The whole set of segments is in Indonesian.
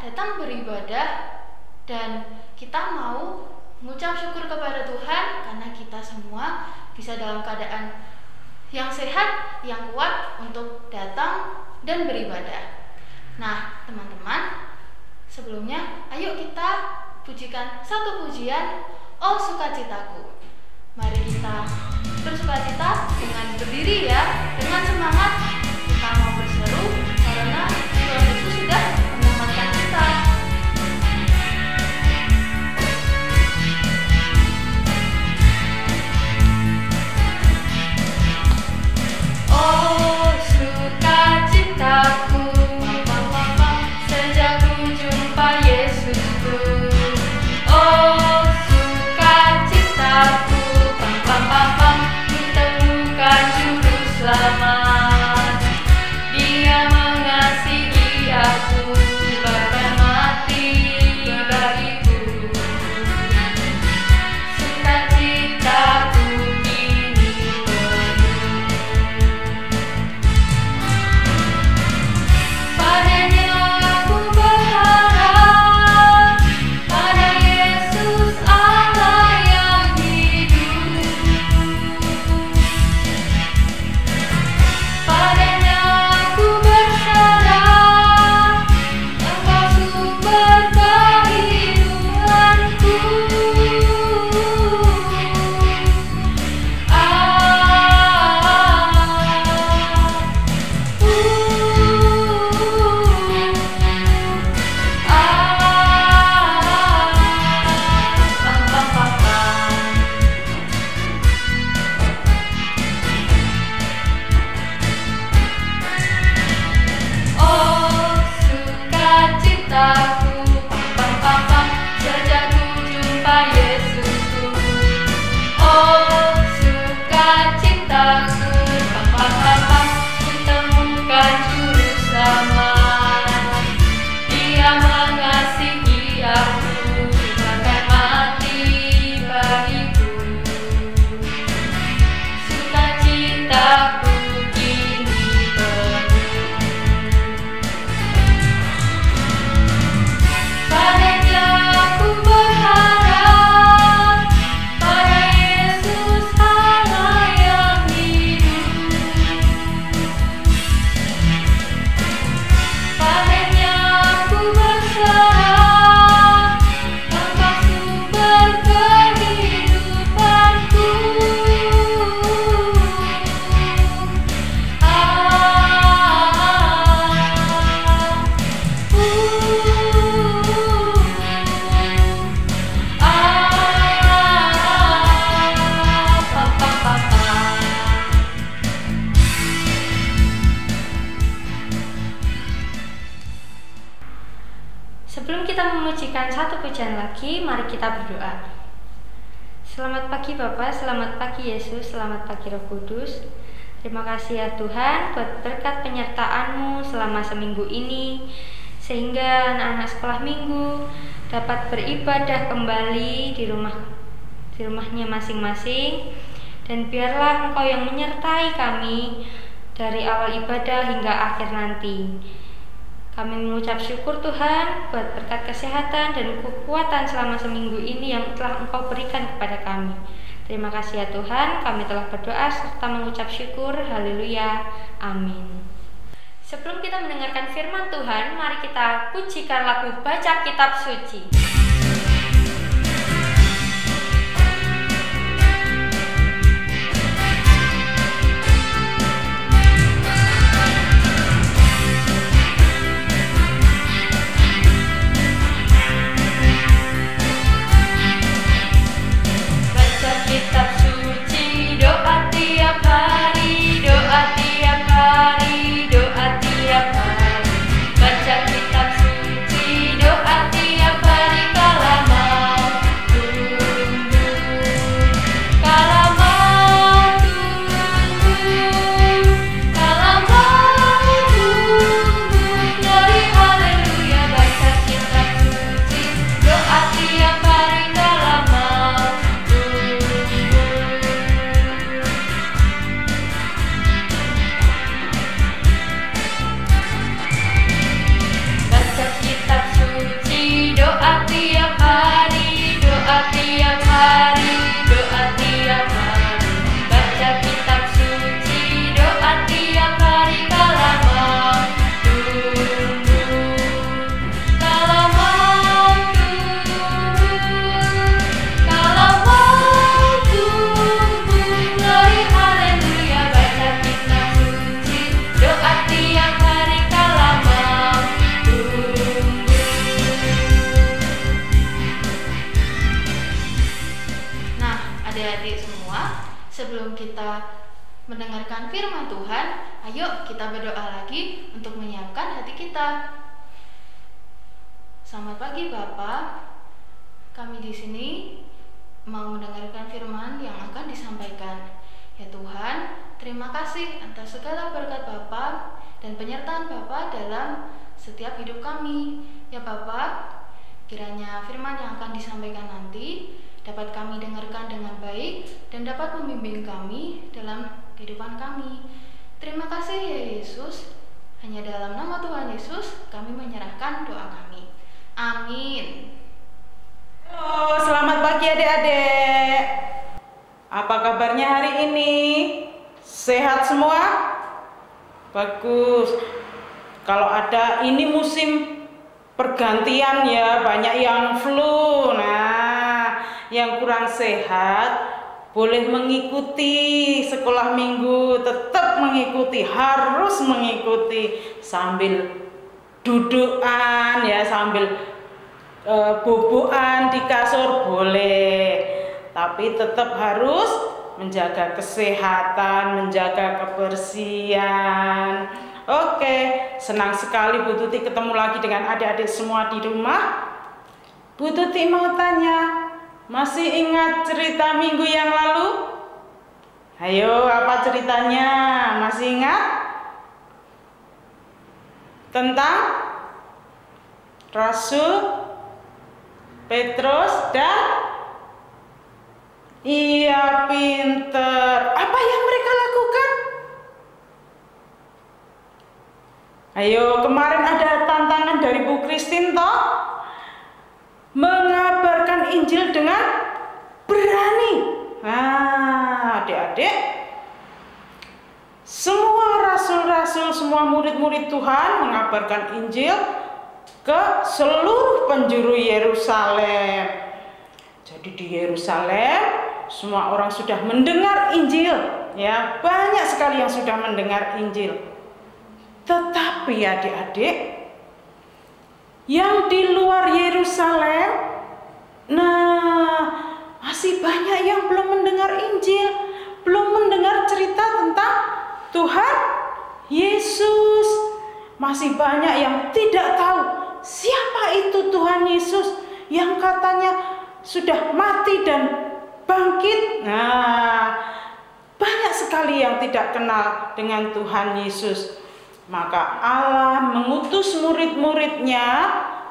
datang beribadah dan kita mau mengucap syukur kepada Tuhan karena kita semua bisa dalam keadaan yang sehat, yang kuat untuk datang dan beribadah. Nah, teman-teman, sebelumnya ayo kita pujikan satu pujian, "Oh Sukacitaku". Mari kita bersukacita dengan berdiri ya, dengan semangat kita mau berseru karena Tuhan Yesus sudah menyelamatkan kita. Oh sukacitaku, sejak ku jumpa Yesusku. Oh sukacitaku, kutemukan juru selamat. Dia mengasihi aku, bahkan mati bagiku. Sukacitaku kini penuh. Padanya aku berharap, pada Yesus Allah yang hidup. Padanya aku berserah, Engkau sumber kehidupanku. Oh sukacitaku, sejak ku jumpa Yesusku. Oh sukacitaku, kutemukan juru selamat. Dia mengasihi aku, bahkan mati bagiku. Sukacitaku kini penuh. Padanya aku berharap, pada Yesus Allah yang hidup. Padanya aku berserah, Engkau sumber kehidupanku. Sebelum kita memujikan satu pujian lagi, mari kita berdoa. Selamat pagi Bapak, selamat pagi Yesus, selamat pagi Roh Kudus. Terima kasih ya Tuhan buat berkat penyertaan-Mu selama seminggu ini, sehingga anak-anak sekolah minggu dapat beribadah kembali di rumahnya masing-masing. Dan biarlah Engkau yang menyertai kami dari awal ibadah hingga akhir nanti. Kami mengucap syukur Tuhan buat berkat kesehatan dan kekuatan selama seminggu ini yang telah Engkau berikan kepada kami. Terima kasih ya Tuhan, kami telah berdoa serta mengucap syukur. Haleluya, amin. Sebelum kita mendengarkan firman Tuhan, mari kita pujikan lagu Baca Kitab Suci. Kitab suci, doa tiap hari, doa tiap hari, doa tiap hari. Baca kitab suci, doa tiap hari. mendengarkan firman Tuhan, ayo kita berdoa lagi untuk menyiapkan hati kita. Selamat pagi Bapak. Kami di sini mau mendengarkan firman yang akan disampaikan. Ya Tuhan, terima kasih atas segala berkat Bapak dan penyertaan Bapak dalam setiap hidup kami. Ya Bapak, kiranya firman yang akan disampaikan nanti dapat kami dengarkan dengan baik dan dapat membimbing kami dalam kehidupan kami. Terima kasih ya Yesus. Hanya dalam nama Tuhan Yesus kami menyerahkan doa kami. Amin. Halo, selamat pagi adik-adik. Apa kabarnya hari ini? Sehat semua? Bagus. Kalau ada ini musim pergantian ya, banyak yang flu. Nah, yang kurang sehat boleh mengikuti sekolah minggu, tetap mengikuti, harus mengikuti sambil dudukan ya, sambil bobokan di kasur boleh, tapi tetap harus menjaga kesehatan, menjaga kebersihan. Oke, senang sekali Bu Tuti ketemu lagi dengan adik-adik semua di rumah. Bu Tuti mau tanya, masih ingat cerita minggu yang lalu? Ayo, apa ceritanya? Masih ingat? Tentang Rasul Petrus dan iya, pinter. Apa yang mereka lakukan? Ayo, kemarin ada tantangan dari Bu Christine toh, mengabarkan Injil dengan berani. Nah, adik-adik, semua rasul-rasul, semua murid-murid Tuhan mengabarkan Injil ke seluruh penjuru Yerusalem. Jadi di Yerusalem semua orang sudah mendengar Injil, ya, banyak sekali yang sudah mendengar Injil. Tetapi adik-adik, yang di luar Yerusalem, nah, masih banyak yang belum mendengar Injil, belum mendengar cerita tentang Tuhan Yesus. Masih banyak yang tidak tahu siapa itu Tuhan Yesus yang katanya sudah mati dan bangkit. Nah, banyak sekali yang tidak kenal dengan Tuhan Yesus. Maka Allah mengutus murid-muridnya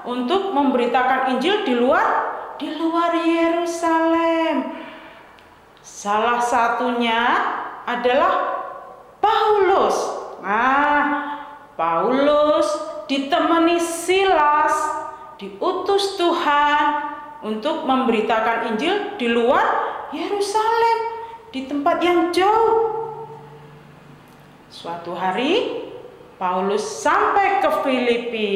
untuk memberitakan Injil di luar Yerusalem. Salah satunya adalah Paulus. Nah, Paulus ditemani Silas diutus Tuhan untuk memberitakan Injil di luar Yerusalem, di tempat yang jauh. Suatu hari Paulus sampai ke Filipi.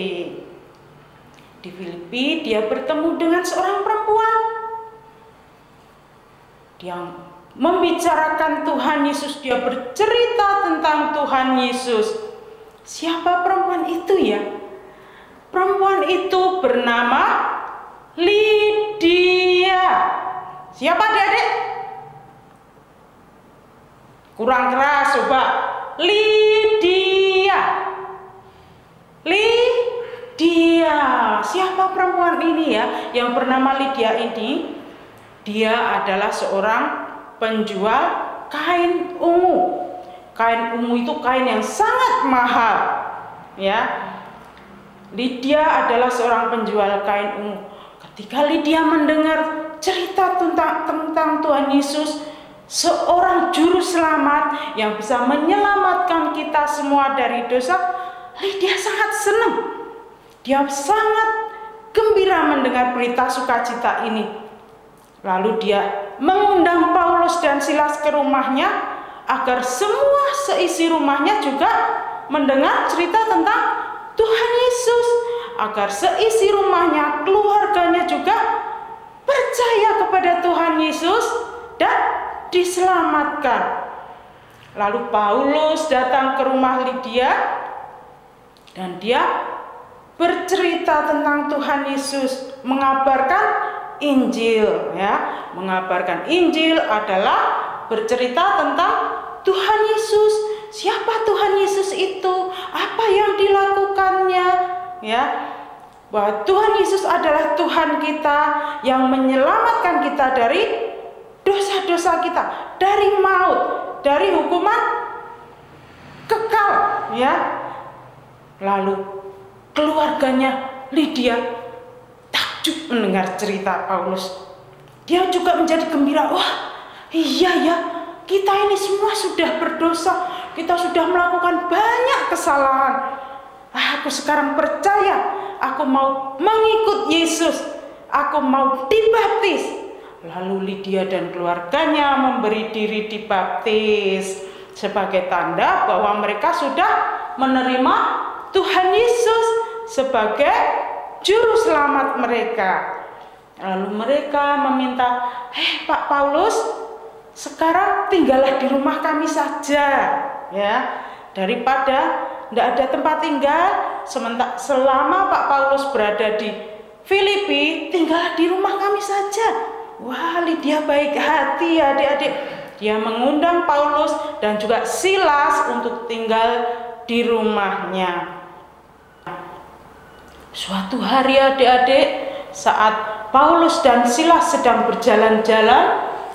Di Filipi dia bertemu dengan seorang perempuan. Dia membicarakan Tuhan Yesus, dia bercerita tentang Tuhan Yesus. Siapa perempuan itu ya? Perempuan itu bernama Lydia. Siapa adik-adik? Kurang keras coba. Lydia. Siapa perempuan ini ya yang bernama Lydia ini? Dia adalah seorang penjual kain ungu. Kain ungu itu kain yang sangat mahal, ya. Lydia adalah seorang penjual kain ungu. Ketika Lydia mendengar cerita tentang Tuhan Yesus, seorang juru selamat yang bisa menyelamatkan kita semua dari dosa, Lydia sangat senang. Dia sangat gembira mendengar berita sukacita ini. Lalu dia mengundang Paulus dan Silas ke rumahnya agar semua seisi rumahnya juga mendengar cerita tentang Tuhan Yesus, agar seisi rumahnya, keluarganya juga percaya kepada Tuhan Yesus dan diselamatkan. Lalu Paulus datang ke rumah Lydia dan dia bercerita tentang Tuhan Yesus, mengabarkan Injil, ya. Mengabarkan Injil adalah bercerita tentang Tuhan Yesus. Siapa Tuhan Yesus itu? Apa yang dilakukannya? Ya, bahwa Tuhan Yesus adalah Tuhan kita yang menyelamatkan kita dari dosa-dosa kita, dari maut, dari hukuman kekal, ya. Lalu keluarganya Lydia takjub mendengar cerita Paulus. Dia juga menjadi gembira. Wah, iya ya, kita ini semua sudah berdosa, kita sudah melakukan banyak kesalahan. Aku sekarang percaya, aku mau mengikut Yesus, aku mau dibaptis. Lalu Lydia dan keluarganya memberi diri dibaptis sebagai tanda bahwa mereka sudah menerima Tuhan Yesus sebagai juru selamat mereka. Lalu mereka meminta, Pak Paulus, sekarang tinggallah di rumah kami saja, ya, daripada tidak ada tempat tinggal. Selama Pak Paulus berada di Filipi, tinggallah di rumah kami saja. Wah, Lydia baik hati ya adik-adik. Dia mengundang Paulus dan juga Silas untuk tinggal di rumahnya. Suatu hari adik-adik, saat Paulus dan Silas sedang berjalan-jalan,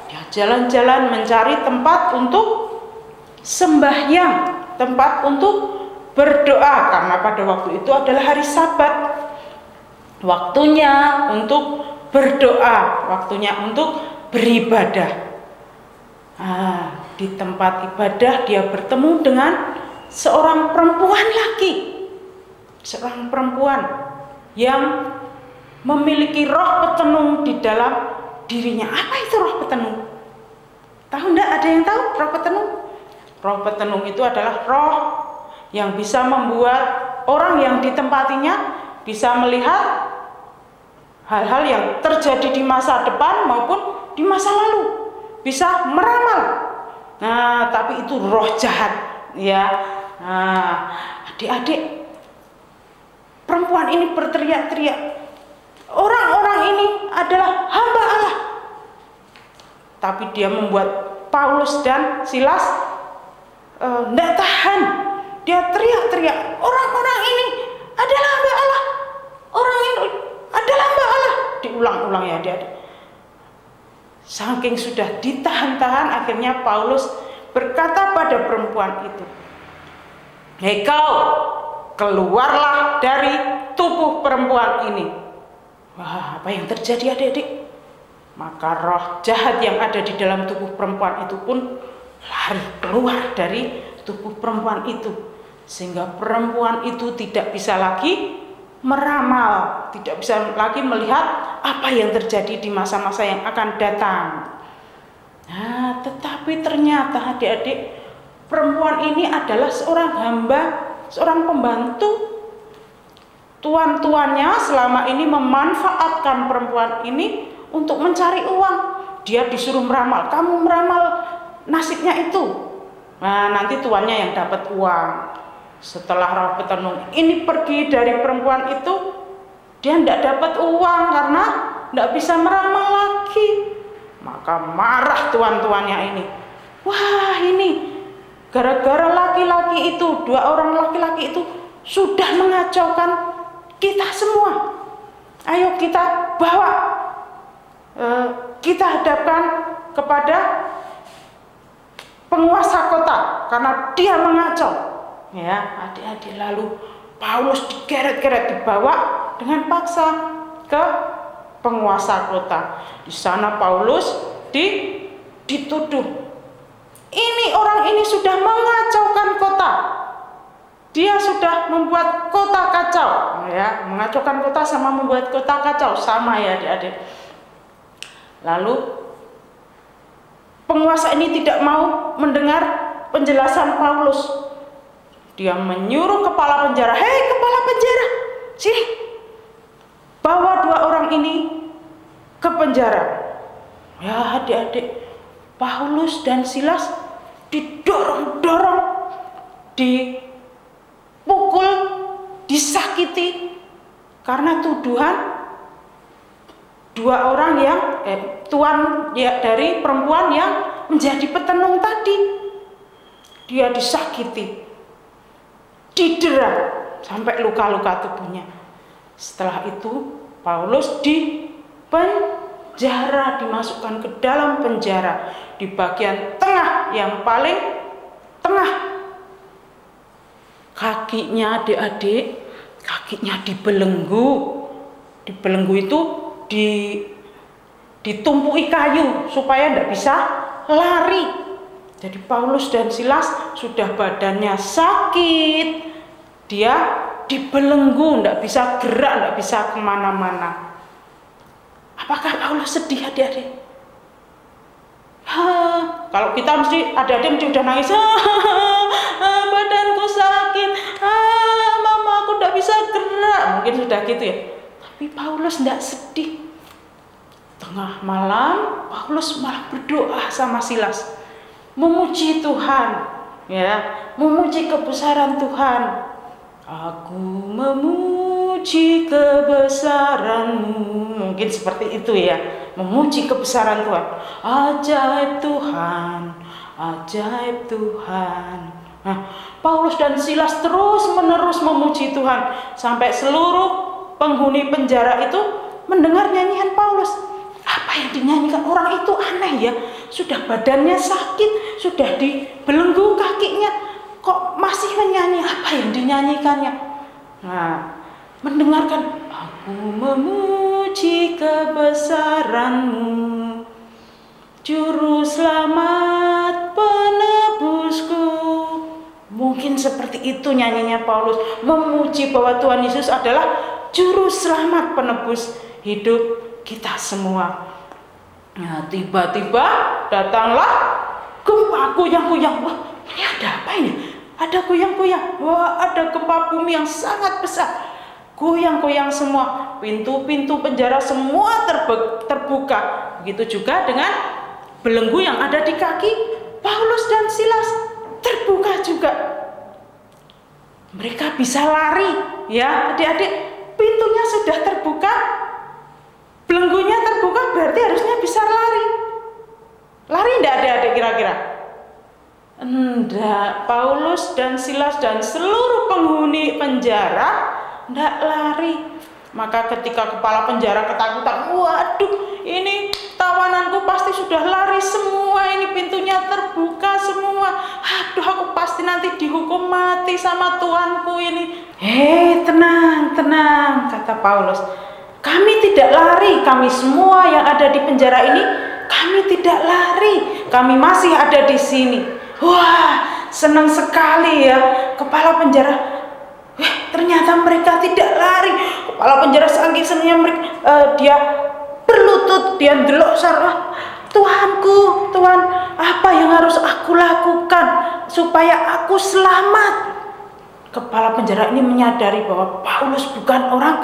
dia jalan-jalan mencari tempat untuk sembahyang, tempat untuk berdoa, karena pada waktu itu adalah hari Sabat. Waktunya untuk berdoa, waktunya untuk beribadah. Di tempat ibadah dia bertemu dengan seorang perempuan lagi, seorang perempuan yang memiliki roh petenung di dalam dirinya. Apa itu roh petenung? Tahu enggak? Ada yang tahu roh petenung? Roh petenung itu adalah roh yang bisa membuat orang yang ditempatinya bisa melihat hal-hal yang terjadi di masa depan maupun di masa lalu, bisa meramal. Nah, tapi itu roh jahat, ya. Nah, adik-adik, perempuan ini berteriak-teriak, orang-orang ini adalah hamba Allah. Tapi dia membuat Paulus dan Silas tidak tahan. Dia teriak-teriak, orang-orang ini adalah hamba Allah. Orang ini adalah hamba Allah. Diulang-ulang ya adik-adik. Saking sudah ditahan-tahan, akhirnya Paulus berkata pada perempuan itu, "Hei kau, keluarlah dari tubuh perempuan ini." Wah, apa yang terjadi adik-adik? Maka roh jahat yang ada di dalam tubuh perempuan itu pun lari keluar dari tubuh perempuan itu, sehingga perempuan itu tidak bisa lagi meramal, tidak bisa lagi melihat apa yang terjadi di masa-masa yang akan datang. Nah, tetapi ternyata adik-adik, perempuan ini adalah seorang hamba, seorang pembantu. Tuan-tuannya selama ini memanfaatkan perempuan ini untuk mencari uang. Dia disuruh meramal, kamu meramal nasibnya itu. Nah, nanti tuannya yang dapat uang. Setelah roh petenung ini pergi dari perempuan itu, dia tidak dapat uang karena tidak bisa meramal lagi. Maka marah tuan-tuannya ini. Wah, ini gara-gara laki-laki itu, dua orang laki-laki itu sudah mengacaukan kita semua. Ayo kita bawa, kita hadapkan kepada penguasa kota karena dia mengacau. Ya, adik-adik, lalu Paulus digeret-geret, dibawa dengan paksa ke penguasa kota. Di sana Paulus dituduh, ini orang ini sudah mengacaukan kota. Dia sudah membuat kota kacau. Ya, mengacaukan kota sama membuat kota kacau sama ya adik-adik. Lalu penguasa ini tidak mau mendengar penjelasan Paulus. Dia menyuruh kepala penjara, "Hei kepala penjara, sini, bawa dua orang ini ke penjara." Ya adik-adik, Paulus dan Silas didorong-dorong, dipukul, disakiti karena tuduhan dua orang yang tuan ya, dari perempuan yang menjadi petenung tadi. Dia disakiti, didera sampai luka-luka tubuhnya. Setelah itu Paulus dipenjara, dimasukkan ke dalam penjara di bagian tengah, yang paling tengah. Kakinya adik-adik, kakinya dibelenggu. Dibelenggu itu ditumpuki kayu supaya tidak bisa lari. Jadi Paulus dan Silas sudah badannya sakit, dia dibelenggu, tidak bisa gerak, tidak bisa kemana-mana. Apakah Paulus sedih adik-adik? Kalau kita mesti adik-adik mesti udah nangis, badanku sakit, mama aku tidak bisa gerak, mungkin sudah gitu ya. Tapi Paulus tidak sedih. Tengah malam Paulus malah berdoa sama Silas, memuji Tuhan, ya, memuji kebesaran Tuhan. Aku memuji kebesaran-Mu. Mungkin seperti itu ya, memuji kebesaran Tuhan. Ajaib Tuhan, ajaib Tuhan. Nah, Paulus dan Silas terus-menerus memuji Tuhan sampai seluruh penghuni penjara itu mendengar nyanyian Paulus. Apa yang dinyanyikan orang itu aneh ya. Sudah badannya sakit, sudah dibelenggu kakinya, kok masih menyanyi? Apa yang dinyanyikannya? Nah, mendengarkan, aku memuji kebesaran-Mu, Juru Selamat penebusku. Mungkin seperti itu nyanyinya Paulus, memuji bahwa Tuhan Yesus adalah Juru Selamat penebus hidup kita semua. Nah, tiba-tiba datanglah gempa goyang-goyang. Wah, ini ada apa ini? Ada goyang-goyang. Wah, ada gempa bumi yang sangat besar. Goyang-goyang semua. Pintu-pintu penjara semua terbuka. Begitu juga dengan belenggu yang ada di kaki Paulus dan Silas, terbuka juga. Mereka bisa lari, ya adik-adik. Pintunya sudah terbuka, belenggunya terbuka, berarti harusnya bisa lari. Lari enggak adik-adik kira-kira? Enggak. Paulus dan Silas dan seluruh penghuni penjara enggak lari. Maka ketika kepala penjara ketakutan, waduh, ini tawananku pasti sudah lari semua, ini pintunya terbuka semua. Aduh, aku pasti nanti dihukum mati sama tuanku ini. Hei, tenang, tenang, kata Paulus. Kami tidak lari, kami semua yang ada di penjara ini, kami tidak lari, kami masih ada di sini. Wah, senang sekali ya kepala penjara. Ternyata mereka tidak lari. Kepala penjara saking senangnya mereka, dia berlutut, dia ndelok sarah. Tuhanku, Tuhan, apa yang harus aku lakukan supaya aku selamat? Kepala penjara ini menyadari bahwa Paulus bukan orang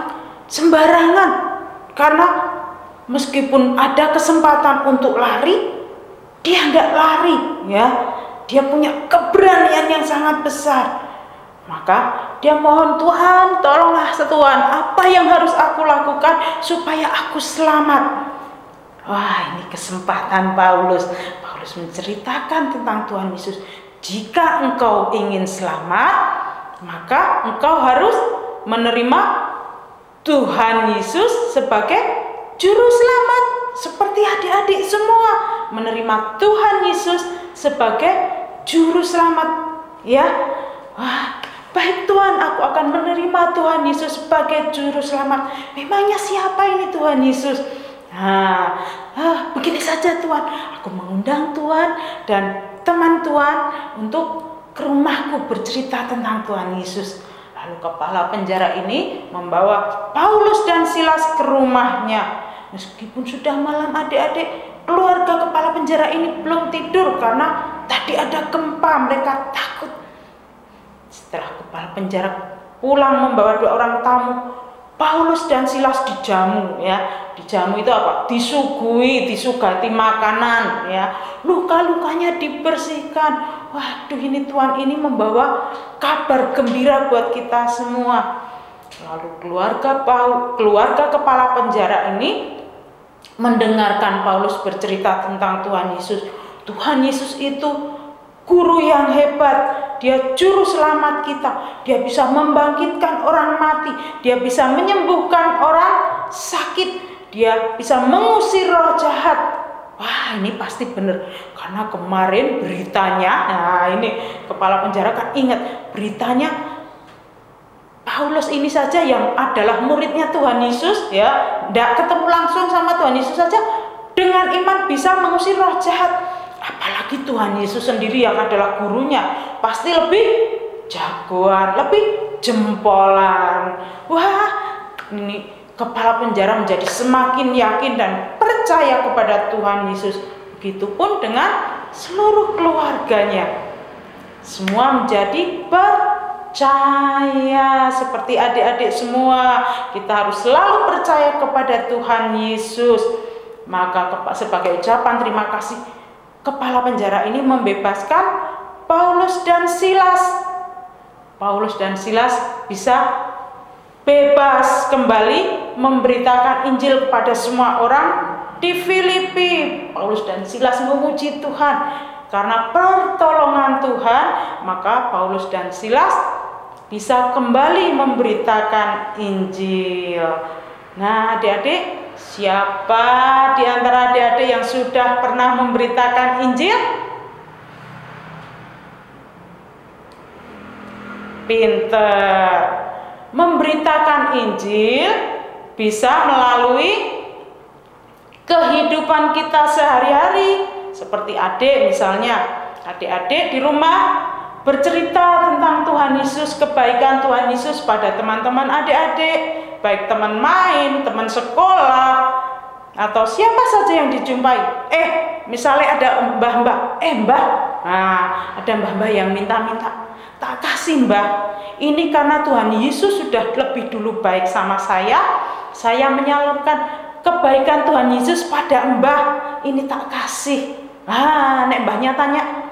sembarangan, karena meskipun ada kesempatan untuk lari, dia nggak lari, ya. Dia punya keberanian yang sangat besar. Maka dia mohon, Tuhan, tolonglah Tuhan, apa yang harus aku lakukan supaya aku selamat? Wah, ini kesempatan Paulus. Paulus menceritakan tentang Tuhan Yesus. Jika engkau ingin selamat, maka engkau harus menerima Tuhan Yesus sebagai Juru Selamat. Seperti adik-adik semua menerima Tuhan Yesus sebagai Juru Selamat, ya. Wah, baik Tuhan, aku akan menerima Tuhan Yesus sebagai Juru Selamat. Memangnya siapa ini Tuhan Yesus? Nah, begini saja Tuhan, aku mengundang Tuhan dan teman Tuhan untuk ke rumahku bercerita tentang Tuhan Yesus. Lalu kepala penjara ini membawa Paulus dan Silas ke rumahnya. Meskipun sudah malam adik-adik, keluarga kepala penjara ini belum tidur karena tadi ada gempa, mereka takut. Setelah kepala penjara pulang membawa 2 orang tamu, Paulus dan Silas dijamu, ya. Dijamu itu apa? Disugati makanan, ya. Luka-lukanya dibersihkan. Waduh, ini Tuhan ini membawa kabar gembira buat kita semua. Lalu keluarga kepala penjara ini mendengarkan Paulus bercerita tentang Tuhan Yesus. Tuhan Yesus itu guru yang hebat. Dia juru selamat kita. Dia bisa membangkitkan orang mati. Dia bisa menyembuhkan orang sakit. Dia bisa mengusir roh jahat. Wah, ini pasti benar. Karena kemarin beritanya, nah ini kepala penjara kan ingat beritanya, Paulus ini saja yang adalah muridnya Tuhan Yesus, ya, tidak ketemu langsung sama Tuhan Yesus saja, dengan iman bisa mengusir roh jahat. Apalagi Tuhan Yesus sendiri yang adalah gurunya, pasti lebih jagoan, lebih jempolan. Wah, ini kepala penjara menjadi semakin yakin dan percaya kepada Tuhan Yesus. Begitupun dengan seluruh keluarganya. Semua menjadi percaya. Seperti adik-adik semua, kita harus selalu percaya kepada Tuhan Yesus. Maka sebagai ucapan terima kasih, kepala penjara ini membebaskan Paulus dan Silas. Paulus dan Silas bisa bebas kembali memberitakan Injil kepada semua orang di Filipi. Paulus dan Silas memuji Tuhan karena pertolongan Tuhan, maka Paulus dan Silas bisa kembali memberitakan Injil. Nah, adik-adik, siapa di antara adik-adik yang sudah pernah memberitakan Injil? Pinter. Memberitakan Injil bisa melalui kehidupan kita sehari-hari. Seperti adik misalnya, adik-adik di rumah bercerita tentang Tuhan Yesus, kebaikan Tuhan Yesus pada teman-teman adik-adik, baik teman main, teman sekolah, atau siapa saja yang dijumpai. Misalnya ada mbah-mbah, mbah, nah, ada mbah-mbah yang minta-minta, tak kasih mbah, ini karena Tuhan Yesus sudah lebih dulu baik sama saya menyalurkan kebaikan Tuhan Yesus pada mbah, ini tak kasih. Nek mbahnya tanya,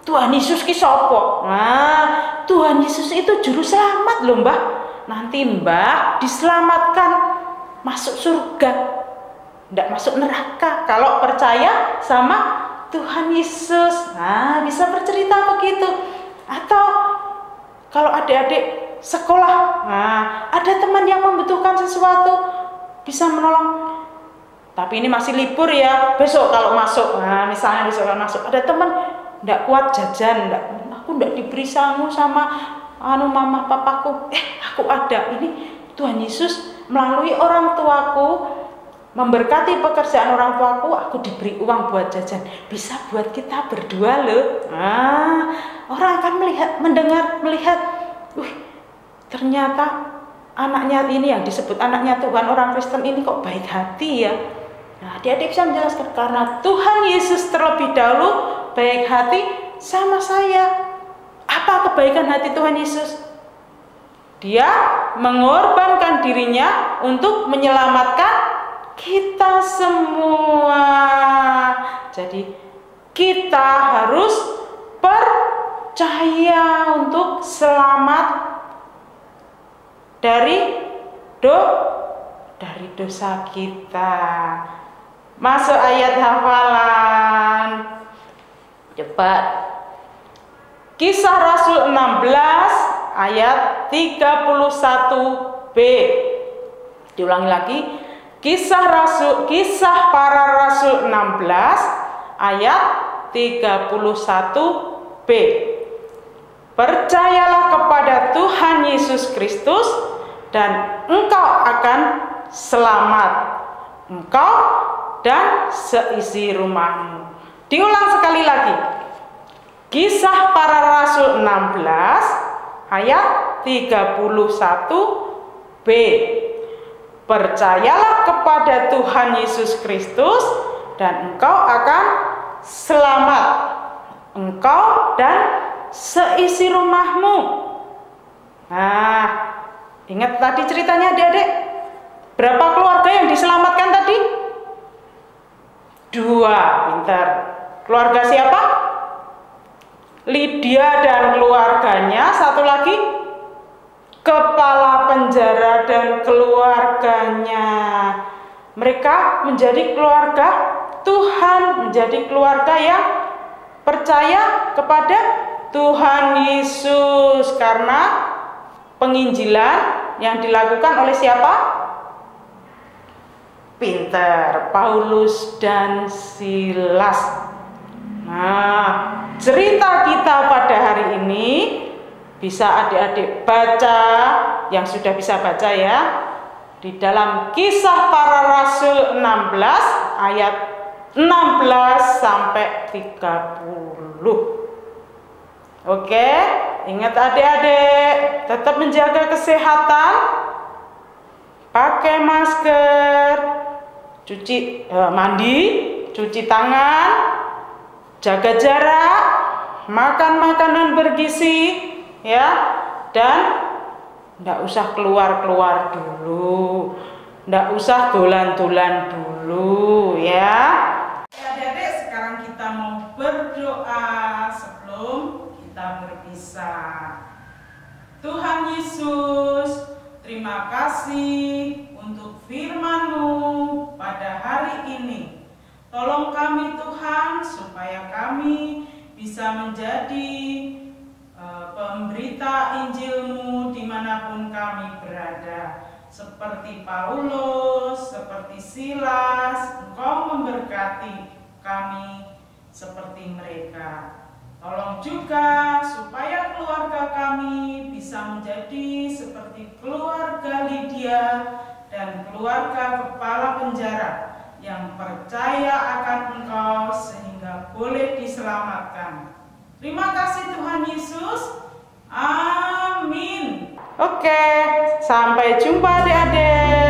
Tuhan Yesus ki sopo? Nah, Tuhan Yesus itu juru selamat loh mbah. Nanti mbah diselamatkan masuk surga, tidak masuk neraka kalau percaya sama Tuhan Yesus. Nah, bisa bercerita begitu. Atau kalau adik-adik sekolah, nah, ada teman yang membutuhkan sesuatu, bisa menolong. Tapi ini masih libur ya, besok kalau masuk, nah misalnya besok kalau masuk, ada teman tidak kuat jajan, aku tidak diberi sangu sama mama papaku, aku ada, ini Tuhan Yesus melalui orang tuaku memberkati pekerjaan orang tuaku, aku diberi uang buat jajan, bisa buat kita berdua loh. Nah, orang akan melihat, ternyata anaknya ini yang disebut anaknya Tuhan, orang Kristen ini kok baik hati ya. Nah, adik-adik bisa menjelaskan karena Tuhan Yesus terlebih dahulu baik hati sama saya. Apa kebaikan hati Tuhan Yesus? Dia mengorbankan dirinya untuk menyelamatkan kita semua. Jadi kita harus percaya untuk selamat dari dosa kita. Masuk ayat hafalan. Cepat. Kisah Rasul 16 ayat 31b. Diulangi lagi. Kisah para Rasul 16 ayat 31b. Percayalah kepada Tuhan Yesus Kristus dan engkau akan selamat, engkau dan seisi rumahmu. Diulang sekali lagi. Kisah para Rasul 16 ayat 31b. Percayalah kepada Tuhan Yesus Kristus dan engkau akan selamat, engkau dan seisi rumahmu. Nah, ingat tadi ceritanya adik-adik, berapa keluarga yang diselamatkan tadi? 2, pintar. Keluarga siapa? Lydia dan keluarganya. Satu lagi, kepala penjara dan keluarganya. Mereka menjadi keluarga Tuhan, menjadi keluarga yang percaya kepada Tuhan Yesus karena penginjilan yang dilakukan oleh siapa? Pinter, Paulus dan Silas. Nah, cerita kita pada hari ini bisa adik-adik baca, yang sudah bisa baca ya, di dalam Kisah Para Rasul 16 ayat 16 sampai 30. Oke, ingat adik-adik, tetap menjaga kesehatan, pakai masker, mandi, cuci tangan, jaga jarak, makan makanan bergizi, ya, dan nggak usah keluar-keluar dulu, nggak usah dolan-dolan dulu, ya. Adik-adik, sekarang kita mau berdoa sebelum kita berpisah. Tuhan Yesus, terima kasih untuk firman-Mu pada hari ini. Tolong kami Tuhan, supaya kami bisa menjadi pemberita Injil-Mu dimanapun kami berada. Seperti Paulus, seperti Silas, Engkau memberkati kami seperti mereka. Tolong juga supaya keluarga kami bisa menjadi seperti keluarga Lydia dan keluarga kepala penjara yang percaya akan Engkau sehingga boleh diselamatkan. Terima kasih Tuhan Yesus. Amin. Oke, sampai jumpa adik-adik.